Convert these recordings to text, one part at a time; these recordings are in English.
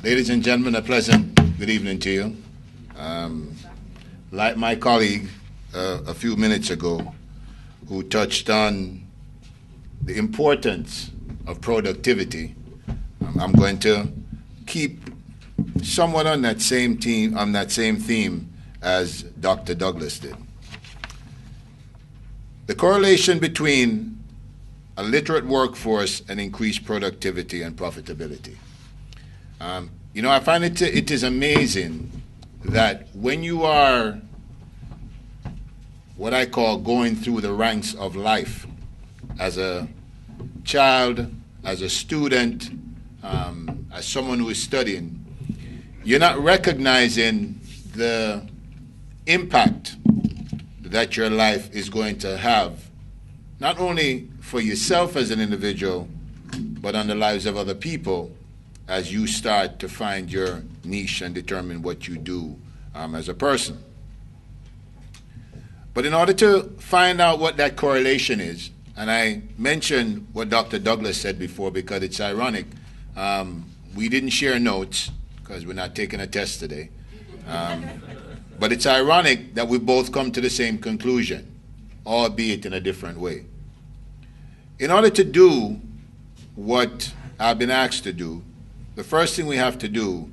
Ladies and gentlemen, a pleasant good evening to you. Like my colleague a few minutes ago, who touched on the importance of productivity, I'm going to keep somewhat on that same theme as Dr. Douglas did. The correlation between a literate workforce and increased productivity and profitability. I find it is amazing that when you are what I call going through the ranks of life as a child, as a student, as someone who is studying, you're not recognizing the impact that your life is going to have, not only for yourself as an individual, but on the lives of other people as you start to find your niche and determine what you do as a person. But in order to find out what that correlation is, and I mentioned what Dr. Douglas said before because it's ironic, we didn't share notes because we're not taking a test today. But it's ironic that we both come to the same conclusion, albeit in a different way. In order to do what I've been asked to do, the first thing we have to do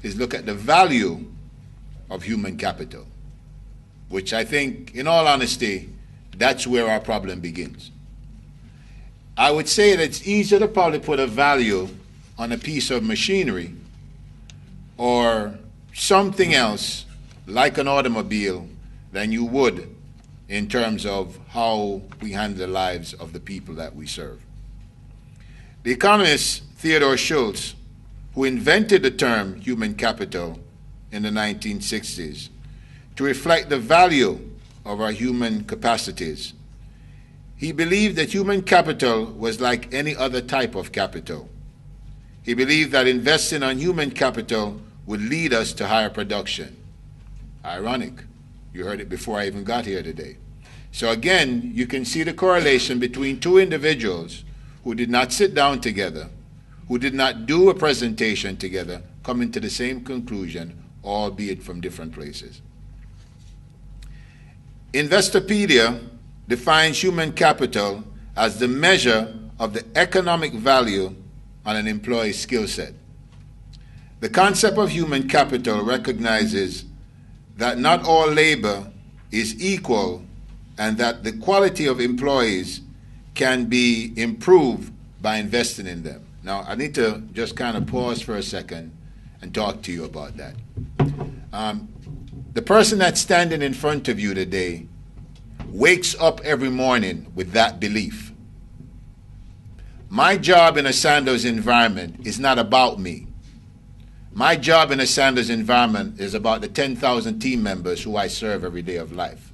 is look at the value of human capital, which I think, in all honesty, that's where our problem begins. I would say that it's easier to probably put a value on a piece of machinery or something else like an automobile than you would in terms of how we handle the lives of the people that we serve. The economist Theodore Schultz, who invented the term human capital in the 1960s to reflect the value of our human capacities, he believed that human capital was like any other type of capital. He believed that investing on human capital would lead us to higher production. Ironic. You heard it before I even got here today. So again, you can see the correlation between two individuals who did not sit down together, who did not do a presentation together, coming to the same conclusion, albeit from different places. Investopedia defines human capital as the measure of the economic value on an employee's skill set. The concept of human capital recognizes that not all labor is equal and that the quality of employees can be improved by investing in them. Now, I need to just kind of pause for a second and talk to you about that. The person that's standing in front of you today wakes up every morning with that belief. My job in a Sanders environment is not about me. My job in a Sanders environment is about the 10,000 team members who I serve every day of life.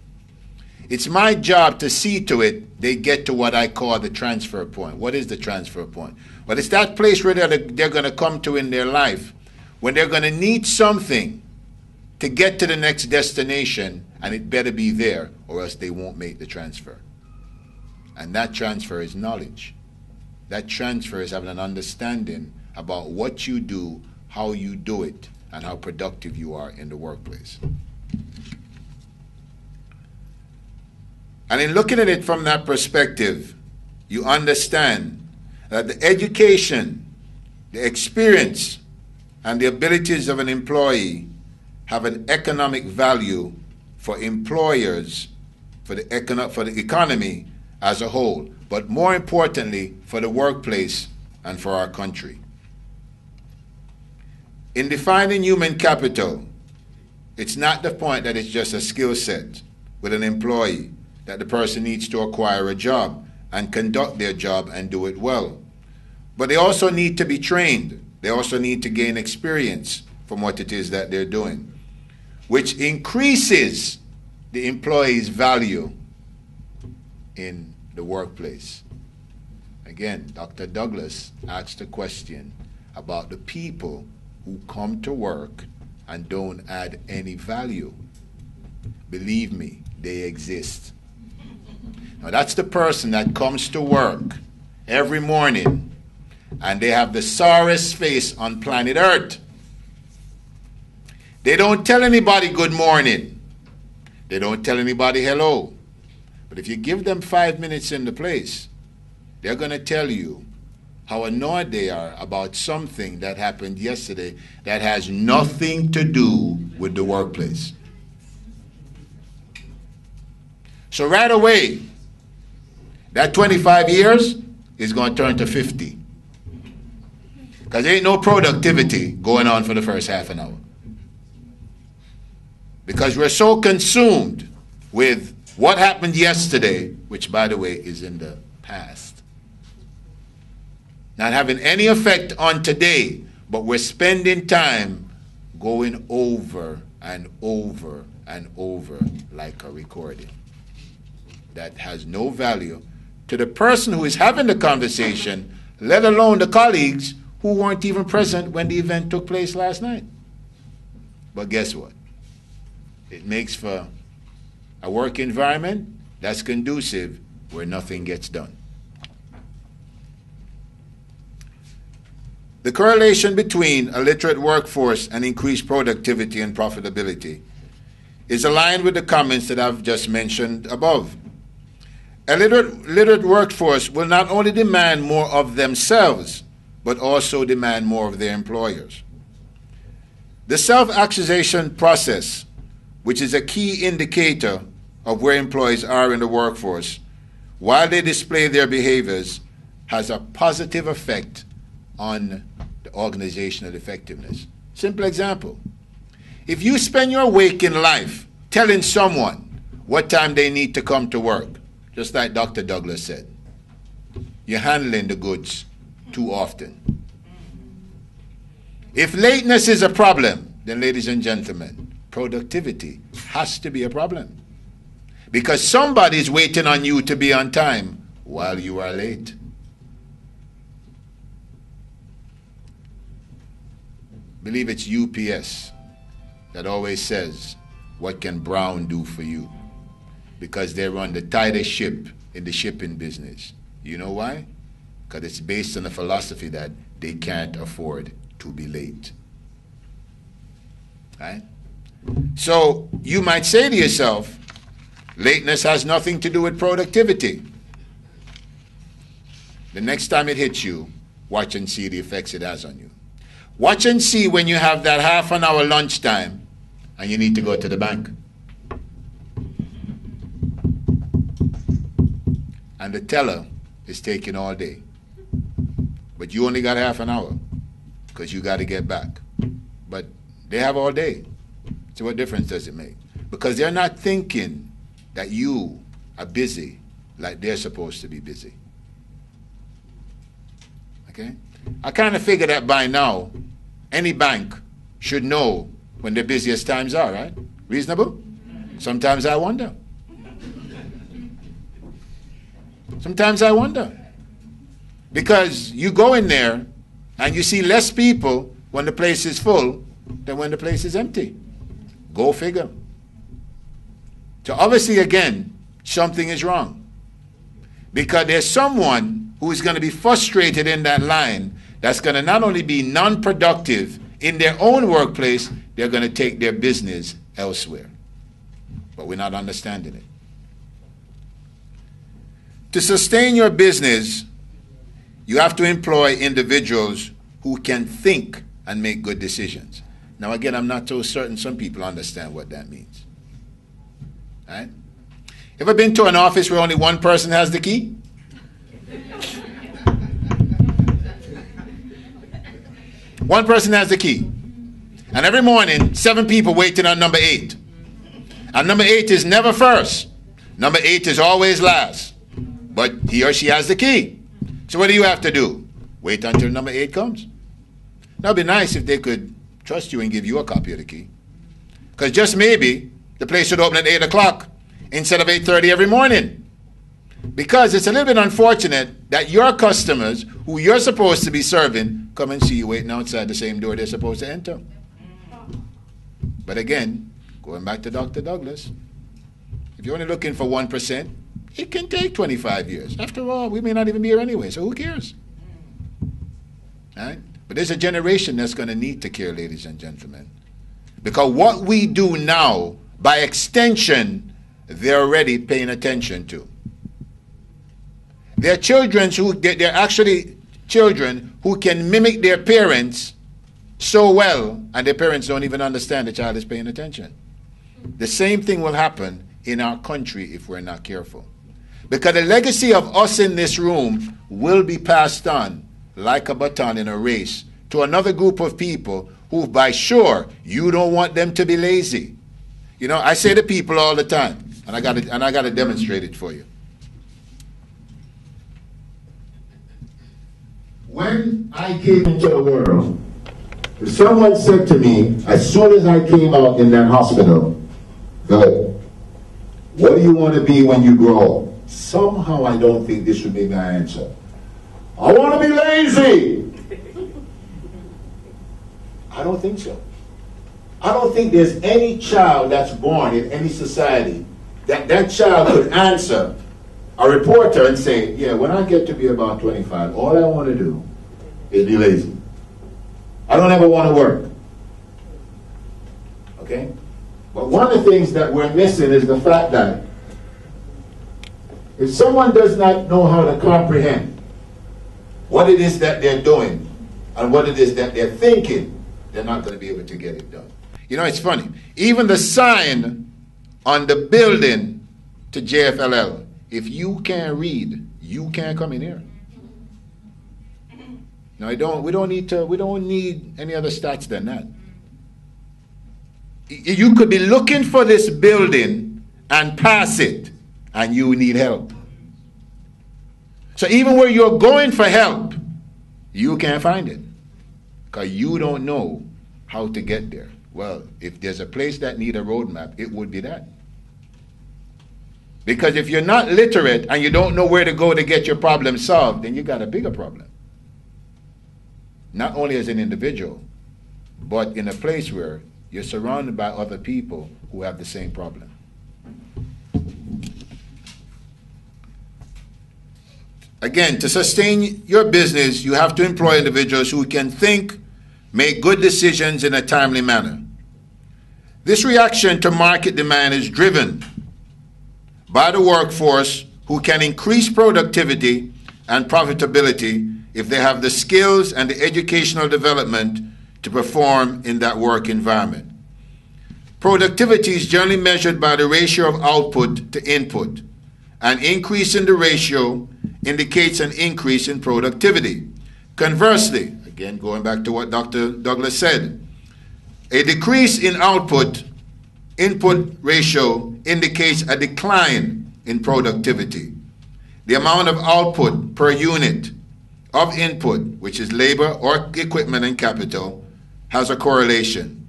It's my job to see to it they get to what I call the transfer point. What is the transfer point? Well, it's that place where they're going to come to in their life when they're going to need something to get to the next destination, and it better be there or else they won't make the transfer. And that transfer is knowledge. That transfer is having an understanding about what you do, how you do it, and how productive you are in the workplace. And in looking at it from that perspective, you understand that the education, the experience, and the abilities of an employee have an economic value for employers, for the economy as a whole, but more importantly, for the workplace and for our country. In defining human capital, it's not the point that it's just a skill set with an employee, that the person needs to acquire a job and conduct their job and do it well. But they also need to be trained. They also need to gain experience from what it is that they're doing, which increases the employee's value in the workplace. Again, Dr. Douglas asked a question about the people who come to work and don't add any value. Believe me, they exist. Now that's the person that comes to work every morning and they have the sorriest face on planet Earth. They don't tell anybody good morning. They don't tell anybody hello. But if you give them 5 minutes in the place, they're going to tell you how annoyed they are about something that happened yesterday that has nothing to do with the workplace. So right away, that 25 years is going to turn to 50. Because there ain't no productivity going on for the first half an hour. Because we're so consumed with what happened yesterday, which, by the way, is in the past. Not having any effect on today, but we're spending time going over and over and over like a recording that has no value to the person who is having the conversation, let alone the colleagues who weren't even present when the event took place last night. But guess what? It makes for a work environment that's conducive where nothing gets done. The correlation between a literate workforce and increased productivity and profitability is aligned with the comments that I've just mentioned above. A literate workforce will not only demand more of themselves, but also demand more of their employers. The self-actualization process, which is a key indicator of where employees are in the workforce, while they display their behaviors, has a positive effect on the organizational effectiveness. Simple example. If you spend your waking life telling someone what time they need to come to work, just like Dr. Douglas said, you're handling the goods too often. If lateness is a problem, then, ladies and gentlemen, productivity has to be a problem. Because somebody's waiting on you to be on time while you are late. I believe it's UPS that always says, what can Brown do for you? Because they run the tightest ship in the shipping business. You know why? Because it's based on the philosophy that they can't afford to be late. Right? So you might say to yourself, lateness has nothing to do with productivity. The next time it hits you, watch and see the effects it has on you. Watch and see when you have that half an hour lunchtime and you need to go to the bank. And the teller is taking all day. But you only got half an hour because you got to get back. But they have all day. So what difference does it make? Because they're not thinking that you are busy like they're supposed to be busy. Okay? I kind of figure that by now, any bank should know when their busiest times are, right? Reasonable? Sometimes I wonder. Sometimes I wonder. Because you go in there and you see less people when the place is full than when the place is empty. Go figure. So obviously, again, something is wrong. Because there's someone who is going to be frustrated in that line that's going to not only be non-productive in their own workplace, they're going to take their business elsewhere. But we're not understanding it. To sustain your business, you have to employ individuals who can think and make good decisions. Now, again, I'm not so certain some people understand what that means. Right? Ever been to an office where only one person has the key? One person has the key. And every morning, 7 people waiting on number 8. And number 8 is never first. Number 8 is always last. But he or she has the key. So what do you have to do? Wait until number 8 comes. That would be nice if they could trust you and give you a copy of the key. Because just maybe the place should open at 8 o'clock instead of 8:30 every morning. Because it's a little bit unfortunate that your customers, who you're supposed to be serving, come and see you waiting outside the same door they're supposed to enter. But again, going back to Dr. Douglas, if you're only looking for 1%, it can take 25 years. After all, we may not even be here anyway, so who cares? Right? But there's a generation that's going to need to care, ladies and gentlemen. Because what we do now, by extension, they're already paying attention to. They're actually children who can mimic their parents so well, and their parents don't even understand the child is paying attention. The same thing will happen in our country if we're not careful. Because the legacy of us in this room will be passed on like a baton in a race to another group of people who, by sure, you don't want them to be lazy. You know, I say to people all the time, and I got to demonstrate it for you. When I came into the world, someone said to me, as soon as I came out in that hospital, Phillip, what do you want to be when you grow up? Somehow I don't think this would be my answer. I want to be lazy. I don't think so. I don't think there's any child that's born in any society that child could answer a reporter and say, yeah, when I get to be about 25, all I want to do is be lazy. I don't ever want to work. Okay? But one of the things that we're missing is the fact that if someone does not know how to comprehend what it is that they're doing and what it is that they're thinking, they're not going to be able to get it done. You know, it's funny. Even the sign on the building to JFLL, if you can't read, you can't come in here. No, we don't need any other stats than that. You could be looking for this building and pass it, and you need help. So even where you're going for help, you can't find it because you don't know how to get there. Well, if there's a place that needs a roadmap, it would be that. Because if you're not literate and you don't know where to go to get your problem solved, then you got a bigger problem. Not only as an individual, but in a place where you're surrounded by other people who have the same problem. Again, to sustain your business, you have to employ individuals who can think, make good decisions in a timely manner. This reaction to market demand is driven by the workforce who can increase productivity and profitability if they have the skills and the educational development to perform in that work environment. Productivity is generally measured by the ratio of output to input. An increase in the ratio indicates an increase in productivity. Conversely, again going back to what Dr. Douglas said, a decrease in output-input ratio indicates a decline in productivity. The amount of output per unit of input, which is labor or equipment and capital, has a correlation.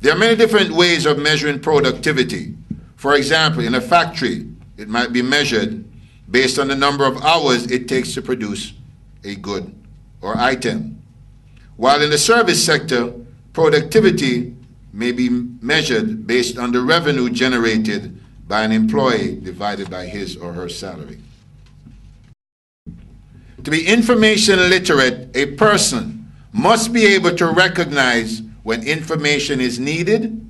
There are many different ways of measuring productivity. For example, in a factory, it might be measured based on the number of hours it takes to produce a good or item. While in the service sector, productivity may be measured based on the revenue generated by an employee divided by his or her salary. To be information literate, a person must be able to recognize when information is needed,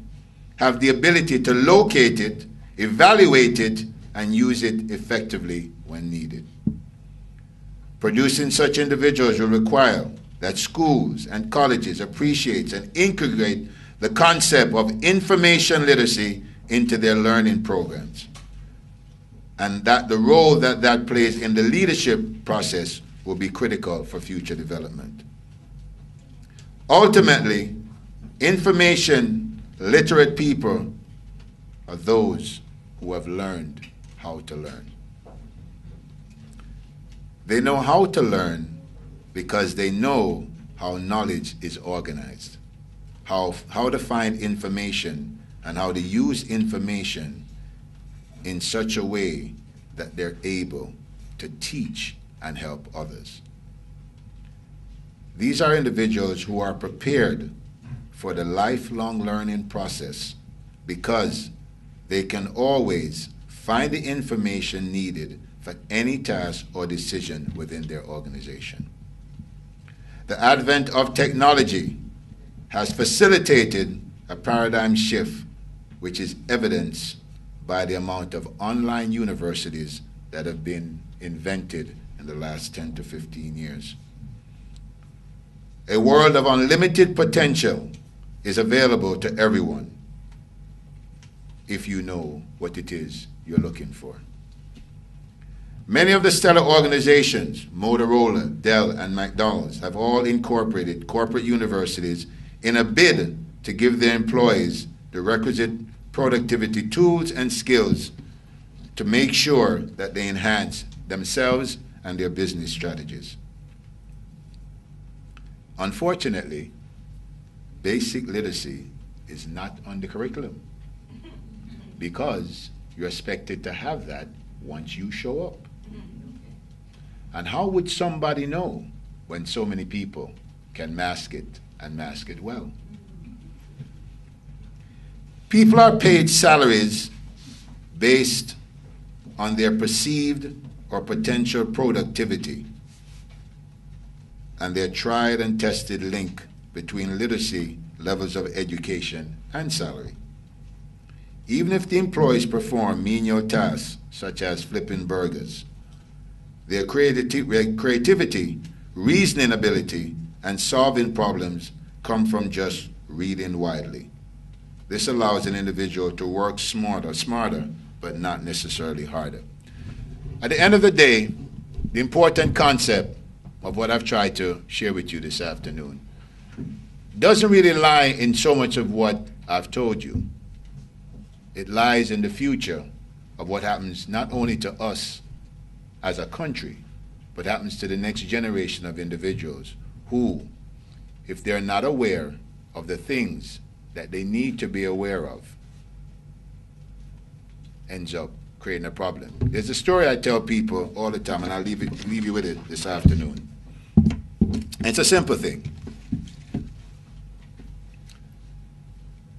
have the ability to locate it, evaluate it, and use it effectively when needed. Producing such individuals will require that schools and colleges appreciate and integrate the concept of information literacy into their learning programs, and that the role that that plays in the leadership process will be critical for future development. Ultimately, information literate people are those who have learned how to learn. They know how to learn because they know how knowledge is organized, how to find information and how to use information in such a way that they're able to teach and help others. These are individuals who are prepared for the lifelong learning process because they can always find the information needed for any task or decision within their organization. The advent of technology has facilitated a paradigm shift which is evidenced by the amount of online universities that have been invented in the last 10 to 15 years. A world of unlimited potential is available to everyone if you know what it is you're looking for. Many of the stellar organizations, Motorola, Dell, and McDonald's, have all incorporated corporate universities in a bid to give their employees the requisite productivity tools and skills to make sure that they enhance themselves and their business strategies. Unfortunately, basic literacy is not on the curriculum because you're expected to have that once you show up. And how would somebody know when so many people can mask it and mask it well? People are paid salaries based on their perceived or potential productivity and their tried and tested link between literacy levels of education and salary. Even if the employees perform menial tasks such as flipping burgers, their creativity, reasoning ability, and solving problems come from just reading widely. This allows an individual to work smarter, but not necessarily harder. At the end of the day, the important concept of what I've tried to share with you this afternoon doesn't really lie in so much of what I've told you. It lies in the future of what happens not only to us as a country, but happens to the next generation of individuals who, if they're not aware of the things that they need to be aware of, ends up creating a problem. There's a story I tell people all the time, and I'll leave you with it this afternoon. It's a simple thing.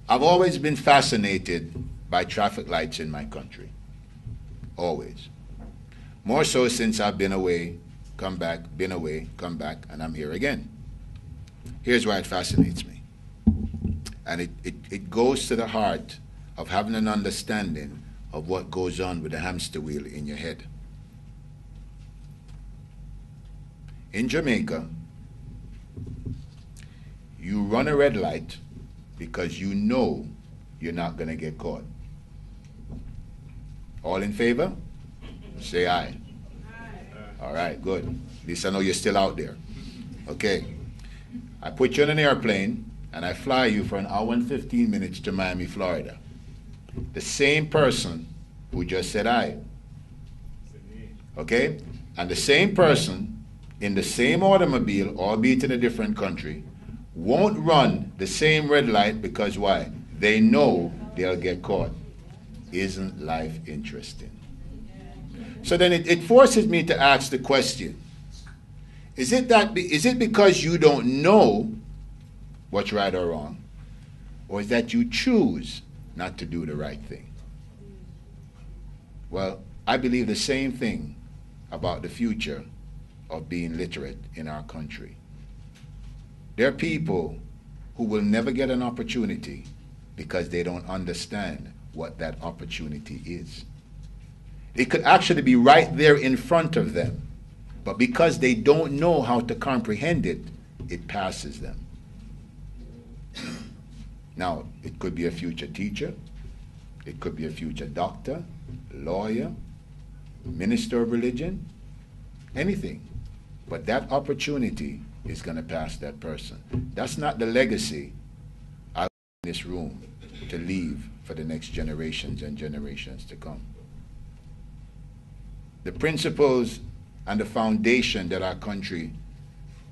I've always been fascinated by traffic lights in my country. Always. More so since I've been away, come back, been away, come back, and I'm here again. Here's why it fascinates me. And it goes to the heart of having an understanding of what goes on with the hamster wheel in your head. In Jamaica, you run a red light because you know you're not going to get caught. All in favor? Say aye. Aye. All right, good. At least I know you're still out there. Okay. I put you on an airplane and I fly you for an hour and 15 minutes to Miami, Florida. The same person who just said aye. Okay? And the same person in the same automobile, albeit in a different country, won't run the same red light because why? They know they'll get caught. Isn't life interesting? So then it forces me to ask the question, is it because you don't know what's right or wrong, or is that you choose not to do the right thing? Well, I believe the same thing about the future of being literate in our country. There are people who will never get an opportunity because they don't understand what that opportunity is. It could actually be right there in front of them, but because they don't know how to comprehend it, it passes them. Now, it could be a future teacher, it could be a future doctor, lawyer, minister of religion, anything. But that opportunity is going to pass that person. That's not the legacy I want in this room to leave for the next generations and generations to come. The principles and the foundation that our country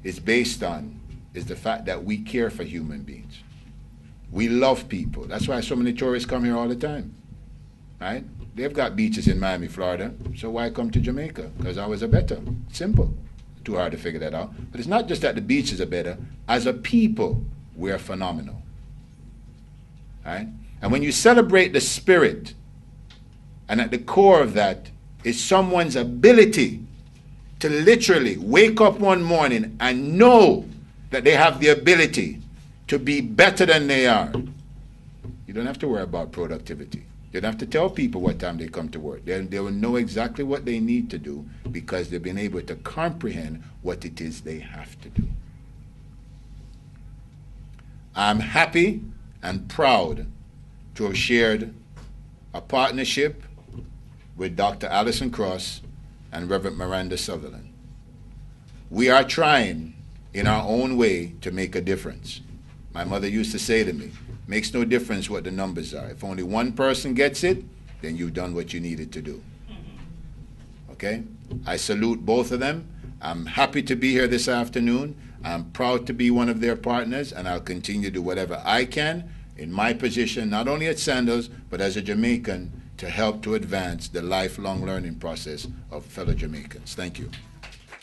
is based on is the fact that we care for human beings. We love people. That's why so many tourists come here all the time, right? They've got beaches in Miami, Florida, so why come to Jamaica? Because ours are better. Simple. Too hard to figure that out. But it's not just that the beaches are better. As a people, we're phenomenal, right? And when you celebrate the spirit, and at the core of that is someone's ability to literally wake up one morning and know that they have the ability to be better than they are, You don't have to worry about productivity. You don't have to tell people what time they come to work. They will know exactly what they need to do because they've been able to comprehend what it is they have to do. I'm happy and proud to have shared a partnership with Dr. Allison Cross and Reverend Miranda Sutherland. We are trying in our own way to make a difference. My mother used to say to me, makes no difference what the numbers are. If only one person gets it, then you've done what you needed to do. Okay? I salute both of them. I'm happy to be here this afternoon. I'm proud to be one of their partners, and I'll continue to do whatever I can in my position, not only at Sandals, but as a Jamaican, to help to advance the lifelong learning process of fellow Jamaicans. Thank you.